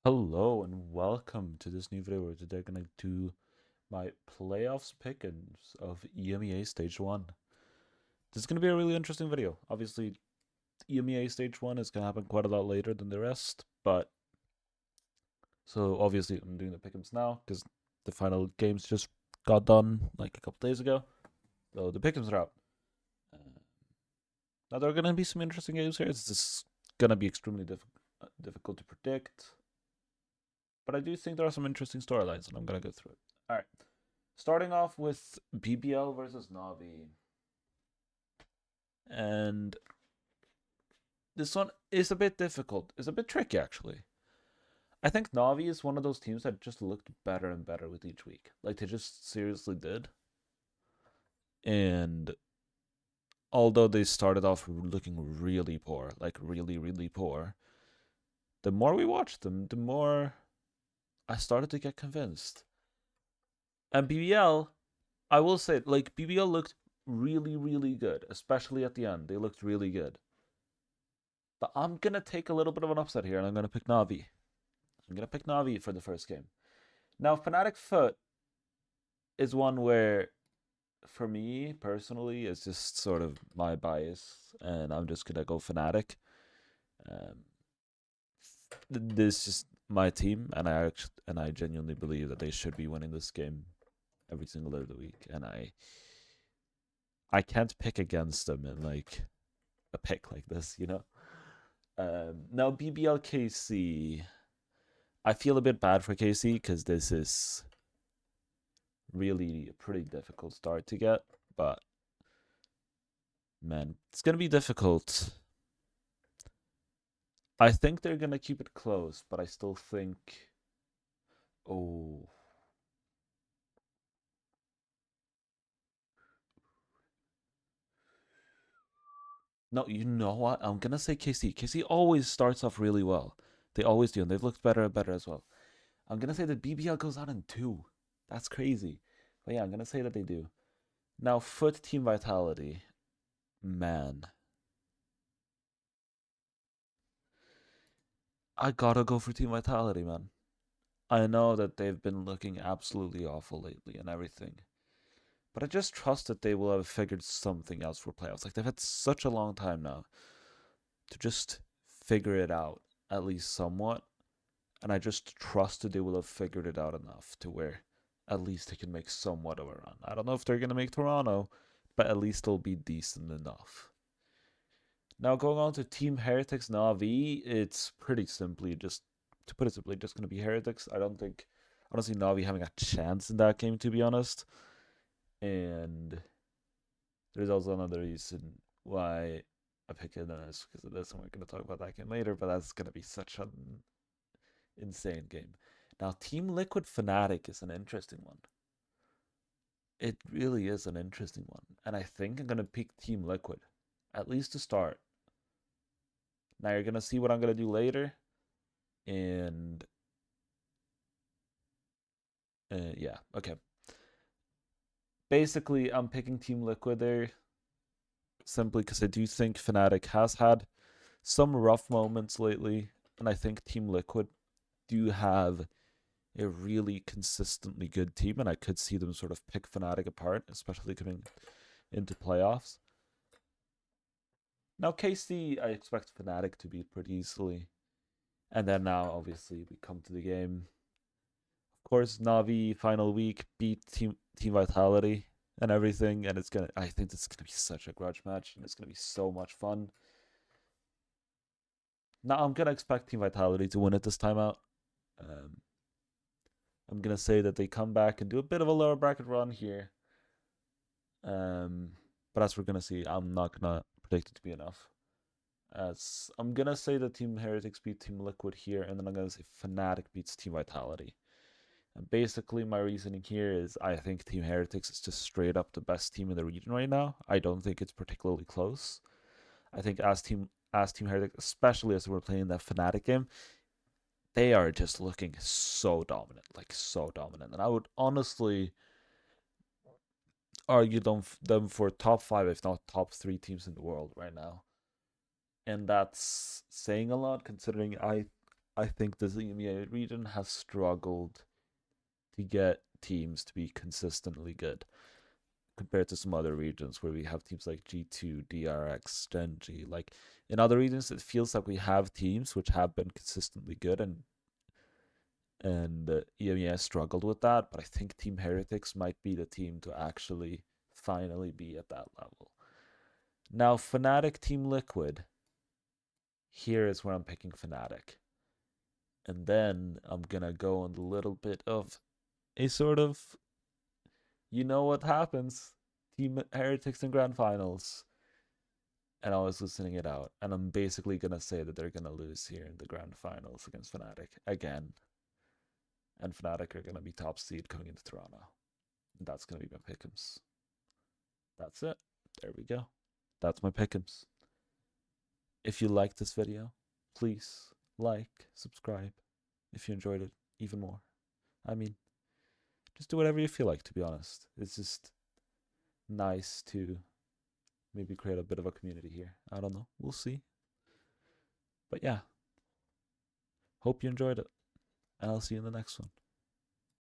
Hello and welcome to this new video where today I'm gonna do my playoffs pickings of EMEA Stage 1. This is gonna be a really interesting video. Obviously, EMEA Stage 1 is gonna happen quite a lot later than the rest, but so obviously I'm doing the pickings now because the final games just got done like a couple days ago. So the pickings are out. Uh, Now there are gonna be some interesting games here. It's just gonna be extremely difficult to predict. But I do think there are some interesting storylines, and I'm gonna go through it. All right, starting off with BBL versus Navi, and this one is a bit difficult. It's a bit tricky, actually. I think Navi is one of those teams that just looked better and better with each week. Like they just seriously did. And although they started off looking really poor, like really, really poor, the more we watched them, the more I started to get convinced. And BBL, I will say, like BBL looked really, really good, especially at the end. They looked really good. But I'm gonna take a little bit of an upset here, and I'm gonna pick Navi. I'm gonna pick Navi for the first game. Now, Fnatic Foot is one where, for me personally, it's just sort of my bias, and I'm just gonna go Fnatic. Um, this is just my team, and I genuinely believe that they should be winning this game every single day of the week, and I can't pick against them in like a pick like this, you know. Now BBLKC, I feel a bit bad for KC because this is really a pretty difficult start to get, but man, it's gonna be difficult. I think they're gonna keep it close, but I still think, oh no, you know what? I'm gonna say KC. KC always starts off really well. They always do, and they've looked better and better as well. I'm gonna say that BBL goes out in two. That's crazy, but yeah, I'm gonna say that they do. Now, Foot Team Vitality, man, I gotta go for Team Vitality, man. I know that they've been looking absolutely awful lately and everything, but I just trust that they will have figured something else for playoffs. Like they've had such a long time now to just figure it out, at least somewhat. And I just trust that they will have figured it out enough to where at least they can make somewhat of a run. I don't know if they're gonna make Toronto, but at least they'll be decent enough. Now going on to Team Heretics Navi, it's pretty simply just to put it simply, just gonna be Heretics. I don't see Navi having a chance in that game to be honest. And there's also another reason why I pick it as because of this, and we're gonna talk about that game later, but that's gonna be such an insane game. Now Team Liquid Fnatic is an interesting one. It really is an interesting one. And I think I'm gonna pick Team Liquid. At least to start. Now you're gonna see what I'm gonna do later, and yeah, okay. Basically, I'm picking Team Liquid there simply because I do think Fnatic has had some rough moments lately, and I think Team Liquid do have a really consistently good team, and I could see them sort of pick Fnatic apart, especially coming into playoffs. Now, KC, I expect Fnatic to beat pretty easily. And then now, obviously, we come to the game. Of course, Navi final week beat Team Vitality and everything, and I think it's gonna be such a grudge match, and it's gonna be so much fun. Now I'm gonna expect Team Vitality to win it this time out. Um, I'm gonna say that they come back and do a bit of a lower bracket run here. But as we're gonna see, I'm not gonna predict it to be enough. As I'm gonna say that Team Heretics beat Team Liquid here, and then I'm gonna say Fnatic beats Team Vitality. And basically, my reasoning here is I think Team Heretics is just straight up the best team in the region right now. I don't think it's particularly close. I think as Team Heretics, especially as we're playing that Fnatic game, they are just looking so dominant, like so dominant. And I would honestly argue them for top five, if not top three teams in the world right now. And that's saying a lot considering I think the EMEA region has struggled to get teams to be consistently good compared to some other regions where we have teams like G2, DRX, Genji. Like in other regions, it feels like we have teams which have been consistently good, and EMEA struggled with that. But I think Team Heretics might be the team to actually finally be at that level. Now, Fnatic Team Liquid. Here is where I'm picking Fnatic. And then I'm gonna go on a little bit of a sort of, you know what happens, Team Heretics in grand finals. And I was listening it out, and I'm basically gonna say that they're gonna lose here in the grand finals against Fnatic again, and Fnatic are gonna be top seed coming into Toronto. And that's gonna be my pick'ems. That's it. There we go. That's my pick'ems. If you liked this video, please like, subscribe. If you enjoyed it, even more. I mean, just do whatever you feel like, to be honest. It's just nice to maybe create a bit of a community here. I don't know. We'll see. But yeah, hope you enjoyed it. And I'll see you in the next one.